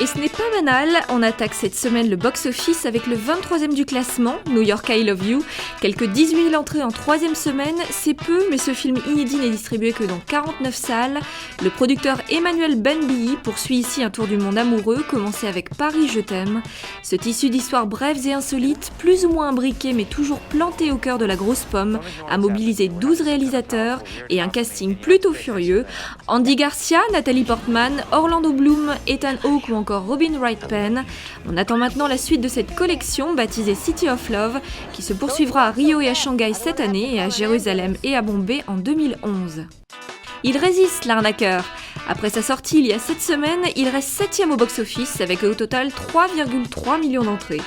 Et ce n'est pas banal, on attaque cette semaine le box-office avec le 23e du classement, New York I Love You. Quelques 18 000 entrées en 3e semaine, c'est peu, mais ce film inédit n'est distribué que dans 49 salles. Le producteur Emmanuel Benbilly poursuit ici un tour du monde amoureux, commencé avec Paris, je t'aime. Ce tissu d'histoires brèves et insolites, plus ou moins imbriqué mais toujours planté au cœur de la grosse pomme, a mobilisé 12 réalisateurs et un casting plutôt furieux. Andy Garcia, Nathalie Portman, Orlando Bloom, Ethan Hawke ou encore Robin Wright-Penn. On attend maintenant la suite de cette collection baptisée City of Love qui se poursuivra à Rio et à Shanghai cette année et à Jérusalem et à Bombay en 2011. Il résiste, l'arnaqueur. Après sa sortie il y a 7 semaines, il reste 7e au box-office avec au total 3,3 millions d'entrées.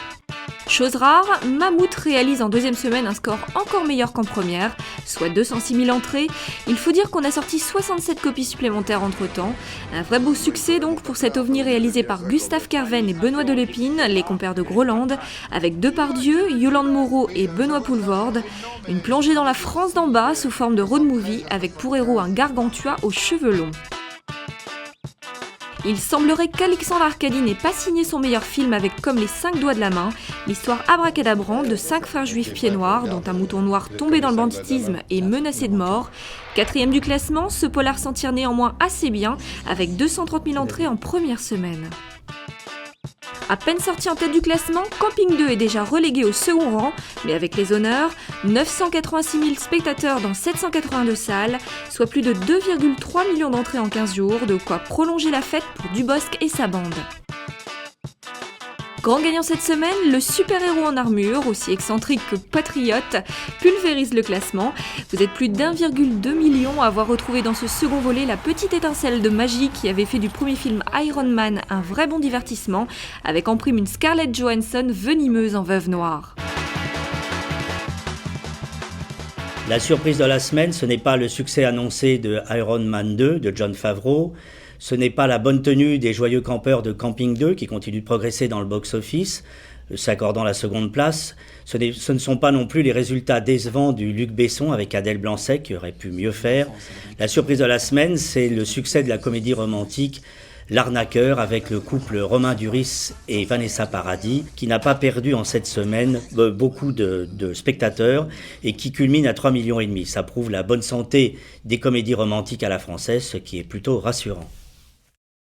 Chose rare, Mammouth réalise en 2e semaine un score encore meilleur qu'en première, soit 206 000 entrées. Il faut dire qu'on a sorti 67 copies supplémentaires entre-temps. Un vrai beau succès donc pour cet ovni réalisé par Gustave Kerven et Benoît Delépine, les compères de Groland, avec Depardieu, Yolande Moreau et Benoît Poulvorde. Une plongée dans la France d'en bas sous forme de road movie avec pour héros un gargantua aux cheveux longs. Il semblerait qu'Alexandre Arcadi n'ait pas signé son meilleur film avec Comme les 5 doigts de la main, l'histoire abracadabrante de 5 frères juifs pieds noirs dont un mouton noir tombé dans le banditisme est menacé de mort. 4e du classement, ce polar s'en tire néanmoins assez bien avec 230 000 entrées en première semaine. À peine sorti en tête du classement, Camping 2 est déjà relégué au second rang, mais avec les honneurs, 986 000 spectateurs dans 782 salles, soit plus de 2,3 millions d'entrées en 15 jours, de quoi prolonger la fête pour Dubosc et sa bande. Grand gagnant cette semaine, le super-héros en armure, aussi excentrique que patriote, pulvérise le classement. Vous êtes plus d'1,2 million à avoir retrouvé dans ce second volet la petite étincelle de magie qui avait fait du premier film Iron Man un vrai bon divertissement, avec en prime une Scarlett Johansson venimeuse en veuve noire. La surprise de la semaine, ce n'est pas le succès annoncé de Iron Man 2 de Jon Favreau, ce n'est pas la bonne tenue des joyeux campeurs de Camping 2 qui continue de progresser dans le box-office, s'accordant la seconde place. Ce ne sont pas non plus les résultats décevants du Luc Besson avec Adèle Blanc-Sec qui aurait pu mieux faire. La surprise de la semaine, c'est le succès de la comédie romantique L'arnaqueur avec le couple Romain Duris et Vanessa Paradis qui n'a pas perdu en cette semaine beaucoup de spectateurs et qui culmine à 3,5 millions. Ça prouve la bonne santé des comédies romantiques à la française, ce qui est plutôt rassurant.